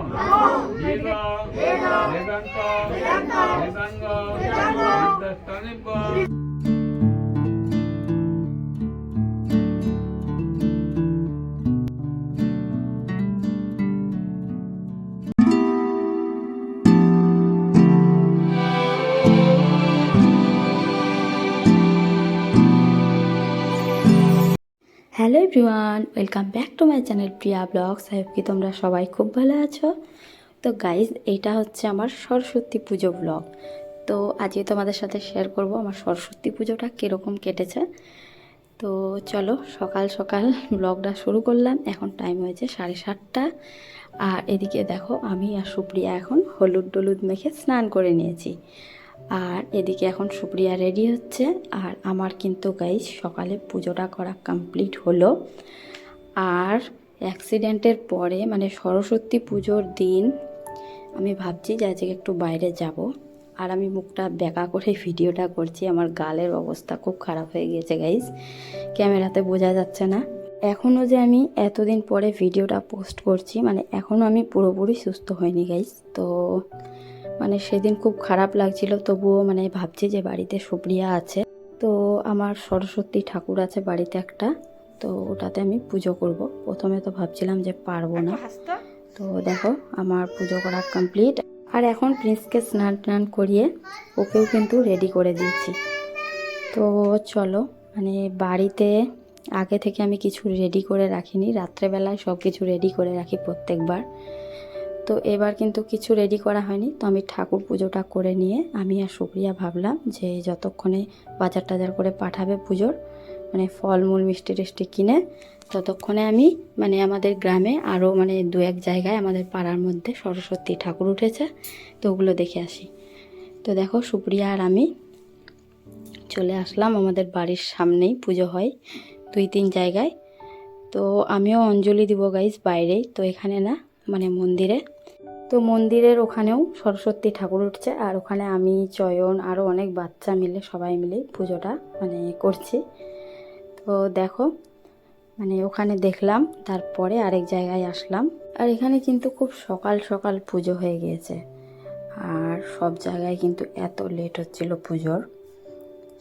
वेद वेदांत वेदांग वेदांग hello everyone, welcome back to my channel Priya blogs. I hope কি তোমরা সবাই খুব ভালো আছো। তো গাইজ, এটা হচ্ছে আমার সরস্বতী পুজো ব্লগ। তো আজকে তোমাদের সাথে শেয়ার করব আমার সরস্বতী পুজোটা কীরকম কেটেছে। তো চলো সকাল সকাল ব্লগটা শুরু করলাম। এখন টাইম হয়েছে 7:30। আর এদিকে দেখো, আমি আর সুপ্রিয়া এখন হলুদ টলুদ মেখে স্নান করে নিয়েছি। আর এদিকে এখন সুপ্রিয়া রেডি হচ্ছে। আর আমার কিন্তু গাইজ সকালে পুজোটা করা কমপ্লিট হলো। আর অ্যাক্সিডেন্টের পরে মানে সরস্বতী পুজোর দিন আমি ভাবছি যে আজকে একটু বাইরে যাব। আর আমি মুখটা বেঁকা করে ভিডিওটা করছি। আমার গালের অবস্থা খুব খারাপ হয়ে গিয়েছে গাইজ, ক্যামেরাতে বোঝা যাচ্ছে না। এখনও যে আমি এতদিন পরে ভিডিওটা পোস্ট করছি, মানে এখনও আমি পুরোপুরি সুস্থ হইনি গাইজ। তো মানে সেদিন খুব খারাপ লাগছিল, তবুও মানে ভাবছি যে বাড়িতে সুপ্রিয়া আছে। তো আমার সরস্বতী ঠাকুর আছে বাড়িতে একটা, তো ওটাতে আমি পুজো করব। প্রথমে তো ভাবছিলাম যে পারবো না। তো দেখো আমার পুজো করা কমপ্লিট। আর এখন প্রিন্সকে স্নান টান করিয়ে ওকেও কিন্তু রেডি করে দিয়েছি। তো চলো, মানে বাড়িতে আগে থেকে আমি কিছু রেডি করে রাখিনি, রাত্রেবেলায় সব কিছু রেডি করে রাখি প্রত্যেকবার। তো এবার কিন্তু কিছু রেডি করা হয়নি। তো আমি ঠাকুর পুজোটা করে নিয়ে আমি আর সুপ্রিয়া ভাবলাম যে যতক্ষণে বাজার টাজার করে পাঠাবে পুজোর, মানে ফলমূল মিষ্টি টিষ্টি কিনে, ততক্ষণে আমি মানে আমাদের গ্রামে আরও মানে 2-1 জায়গায় আমাদের পাড়ার মধ্যে সরস্বতী ঠাকুর উঠেছে, তো ওগুলো দেখে আসি। তো দেখো সুপ্রিয়া আর আমি চলে আসলাম। আমাদের বাড়ির সামনেই পুজো হয় 2-3 জায়গায়। তো আমিও অঞ্জলি দিব গাইজ বাইরেই, তো এখানে না, মানে মন্দিরে। তো মন্দিরের ওখানেও সরস্বতী ঠাকুর উঠছে। আর ওখানে আমি, চয়ন, আরও অনেক বাচ্চা মিলে সবাই মিলে পুজোটা মানে করছি। তো দেখো, মানে ওখানে দেখলাম, তারপরে আরেক জায়গায় আসলাম। আর এখানে কিন্তু খুব সকাল সকাল পুজো হয়ে গিয়েছে। আর সব জায়গায় কিন্তু এত লেট হচ্ছিল পুজোর।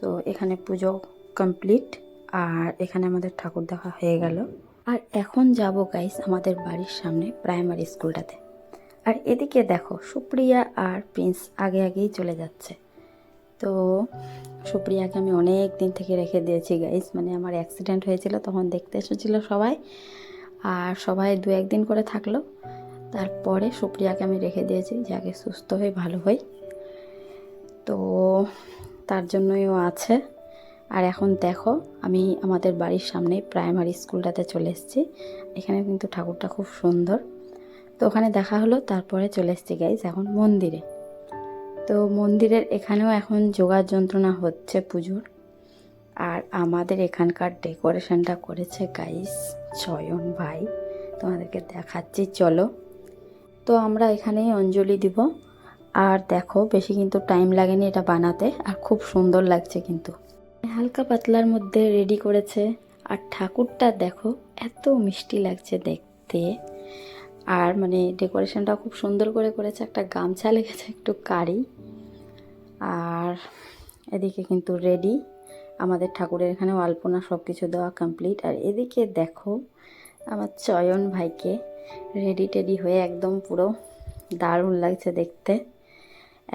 তো এখানে পুজো কমপ্লিট। আর এখানে আমাদের ঠাকুর দেখা হয়ে গেল। আর এখন যাব গাইস আমাদের বাড়ির সামনে প্রাইমারি স্কুলটাতে। আর এদিকে দেখো সুপ্রিয়া আর প্রিন্স আগে আগেই চলে যাচ্ছে। তো সুপ্রিয়াকে আমি অনেক দিন থেকে রেখে দিয়েছি গাইস, মানে আমার অ্যাক্সিডেন্ট হয়েছিল তখন দেখতে এসেছিল সবাই। আর সবাই 2-1 দিন করে থাকলো, তারপরে সুপ্রিয়াকে আমি রেখে দিয়েছি যে আগে সুস্থ হয়ে ভালো হই। তো তার জন্যই ও আছে। আর এখন দেখো আমি আমাদের বাড়ির সামনে প্রাইমারি স্কুলটাতে চলে এসেছি। এখানে কিন্তু ঠাকুরটা খুব সুন্দর। তো ওখানে দেখা হলো, তারপরে চলে এসেছি গাইজ এখন মন্দিরে। তো মন্দিরের এখানেও এখন যোগার যন্ত্রণা হচ্ছে পুজোর। আর আমাদের এখানকার ডেকোরেশনটা করেছে গাইজ চয়ন ভাই, তোমাদেরকে দেখাচ্ছি চলো। তো আমরা এখানেই অঞ্জলি দিব। আর দেখো বেশি কিন্তু টাইম লাগেনি এটা বানাতে, আর খুব সুন্দর লাগছে কিন্তু। হালকা পাতলার মধ্যে রেডি করেছে। আর ঠাকুরটা দেখো এত মিষ্টি লাগছে দেখতে। আর মানে ডেকোরেশনটা খুব সুন্দর করে করেছে। একটা গামছা লেগেছে একটু কারি। আর এদিকে কিন্তু রেডি আমাদের ঠাকুরের এখানেও আলপনা সব কিছু দেওয়া কমপ্লিট। আর এদিকে দেখো আমার চয়ন ভাইকে রেডি টেডি হয়ে একদম পুরো দারুণ লাগছে দেখতে।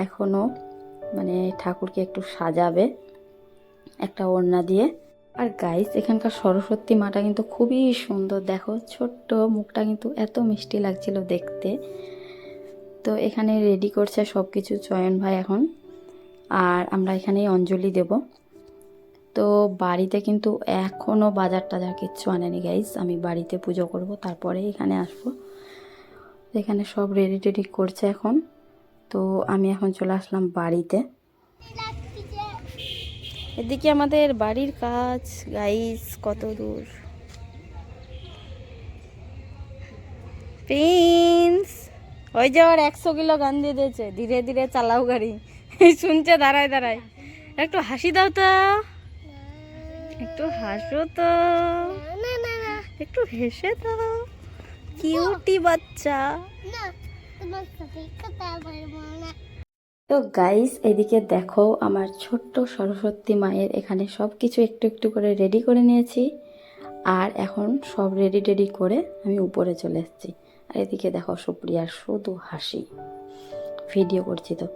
এখনও মানে ঠাকুরকে একটু সাজাবে একটা ওড়না দিয়ে। আর গাইস এখানকার সরস্বতী মাটা কিন্তু খুবই সুন্দর, দেখো ছোট্ট মুখটা কিন্তু এত মিষ্টি লাগছিল দেখতে। তো এখানে রেডি করছে সব কিছু চয়ন ভাই এখন। আর আমরা এখানেই অঞ্জলি দেব। তো বাড়িতে কিন্তু এখনও বাজার টাজার কিচ্ছু আনেনি গাইস, আমি বাড়িতে পুজো করব তারপরে এখানে আসবো। এখানে সব রেডি টেডি করছে এখন। তো আমি এখন চলে আসলাম বাড়িতে। এদিকে আমাদের বাড়ির কাজ গাইস কত দূর। প্রিন্স ওই যে ওর 100 কিলো গান দিয়ে দিয়েছে, ধীরে ধীরে চালাও গাড়ি। শুনছে দাঁড়ায় দাঁড়ায়। একটু হাসি দাও তো, একটু হাসো তো, একটু হেসে দাও। কিউটি বাচ্চা। তো গাইস এদিকে দেখো আমার ছোট্ট সরস্বতী মায়ের এখানে সব কিছু একটু একটু করে রেডি করে নিয়েছি। আর এখন সব রেডি করে আমি উপরে চলে এসেছি। আর এদিকে দেখো সুপ্রিয়ার শুধু হাসি, ভিডিও করছি তো।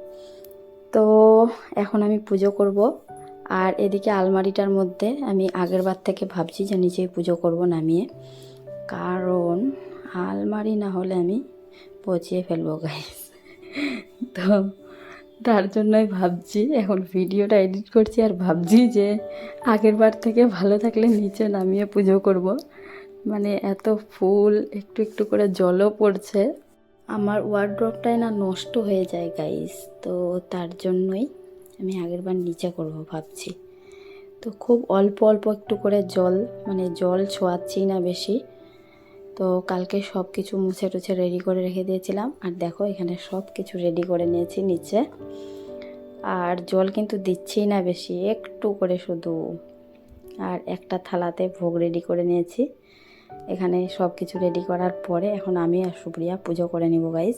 তো এখন আমি পুজো করব। আর এদিকে আলমারিটার মধ্যে আমি আগের বার থেকে ভাবছি যে নিচেই পুজো করব নামিয়ে, কারণ আলমারি না হলে আমি পচিয়ে ফেলবো গাইস। তো তার জন্যই ভাবছি, এখন ভিডিওটা এডিট করছি আর ভাবছি যে আগের বার থেকে ভালো থাকলে নিচে নামিয়ে পুজো করব। মানে এত ফুল, একটু একটু করে জলও পড়ছে, আমার ওয়ার্ড্রপটাই না নষ্ট হয়ে যায় গাইস। তো তার জন্যই আমি আগের বার নিচে করব ভাবছি। তো খুব অল্প অল্প একটু করে জল, মানে জল ছোঁয়াচ্ছি না বেশি। তো কালকে সব কিছু মুছে টুছে রেডি করে রেখে দিয়েছিলাম। আর দেখো এখানে সব কিছু রেডি করে নিয়েছি নিচে। আর জল কিন্তু দিচ্ছি না বেশি, একটু করে শুধু। আর একটা থালাতে ভোগ রেডি করে নিয়েছি। এখানে সব কিছু রেডি করার পরে এখন আমি আর সুপ্রিয়া পুজো করে নিব গাইস।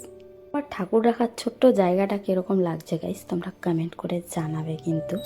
আমার ঠাকুর রাখার ছোট্ট জায়গাটা কীরকম লাগছে গাইস তোমরা কমেন্ট করে জানাবে কিন্তু।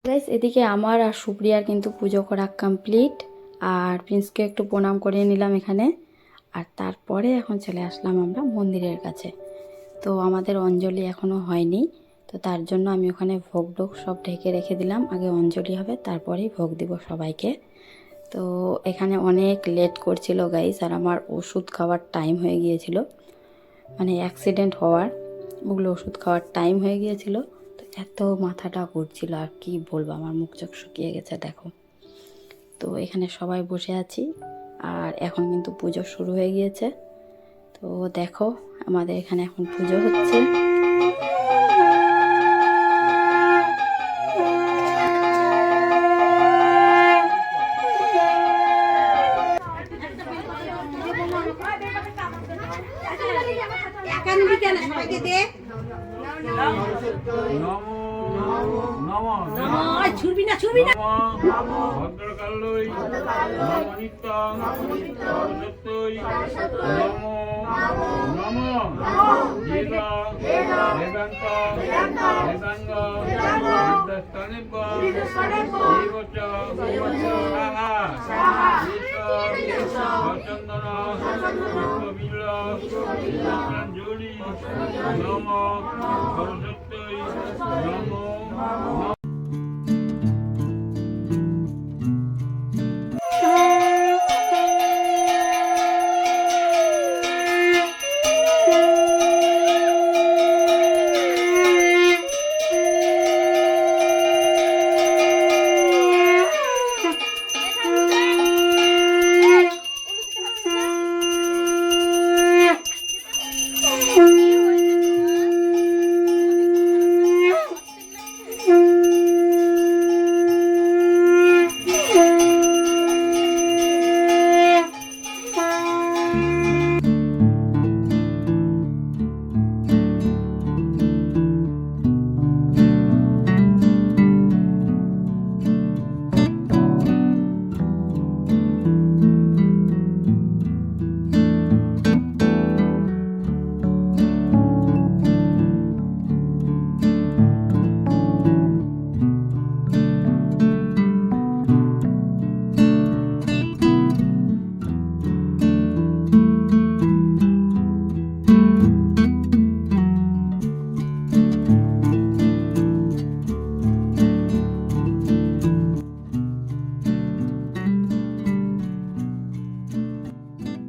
গাইস এদিকে আমার আর সুপ্রিয়ার কিন্তু পুজো করা কমপ্লিট। আর প্রিন্সকে একটু প্রণাম করিয়ে নিলাম এখানে। আর তারপরে এখন চলে আসলাম আমরা মন্দিরের কাছে। তো আমাদের অঞ্জলি এখনও হয়নি, তো তার জন্য আমি ওখানে ভোগ টোগ সব ঢেকে রেখে দিলাম। আগে অঞ্জলি হবে, তারপরেই ভোগ দিব সবাইকে। তো এখানে অনেক লেট করছিল গাইস, আর আমার ওষুধ খাওয়ার টাইম হয়ে গিয়েছিল, মানে অ্যাক্সিডেন্ট হওয়ার ওগুলো ওষুধ খাওয়ার টাইম হয়ে গিয়েছিল। তো এত মাথাটা ঘুরছিল আর কি বলবো, আমার মুখ চোখ শুকিয়ে গেছে দেখো। তো এখানে সবাই বসে আছি আর এখন কিন্তু পুজো শুরু হয়ে গিয়েছে। তো দেখো আমাদের এখানে এখন পুজো হচ্ছে। ছুটবি না ভদ্রকালই নমনিত্যং সরস্বত্যই নমো বেদা বেদান্ত বেদাঙ্গ বিদ্যাস্তানিব্য জীবচ সাহা চন্দন পুষ্পবিল্ল পুষ্পাঞ্জলি নমো সরস্বত্যই নমো।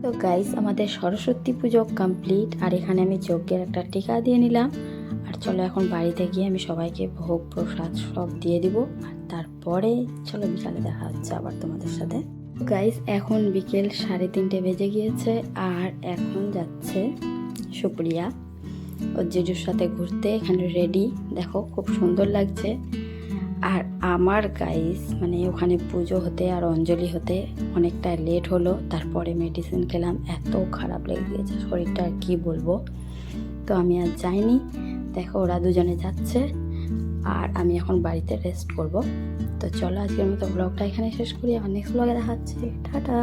তো গাইস আমাদের সরস্বতী পুজো কমপ্লিট, আর এখানে আমি যজ্ঞের একটা টিকা দিয়ে নিলাম। আর চলো এখন বাড়িতে গিয়ে আমি সবাইকে ভোগ প্রসাদ সব দিয়ে দিব, আর তারপরে চলো বিকালে দেখা হচ্ছে আবার তোমাদের সাথে। গাইস এখন বিকেল 3:30 বেজে গিয়েছে, আর এখন যাচ্ছে সুপ্রিয়া ওর জেজুর সাথে ঘুরতে। এখানে রেডি, দেখো খুব সুন্দর লাগছে। আর আমার গাইস মানে ওখানে পুজো হতে আর অঞ্জলি হতে অনেকটা লেট হলো, তারপরে মেডিসিন খেলাম, এত খারাপ লেগে গিয়েছে শরীরটা, আর কি বলবো। তো আমি আর যাইনি, দেখো ওরা দুজনে যাচ্ছে আর আমি এখন বাড়িতে রেস্ট করব। তো চলো আজকের মতো ব্লগটা এখানে শেষ করি, আর নেক্সট ব্লগে দেখা হচ্ছে। টাটা।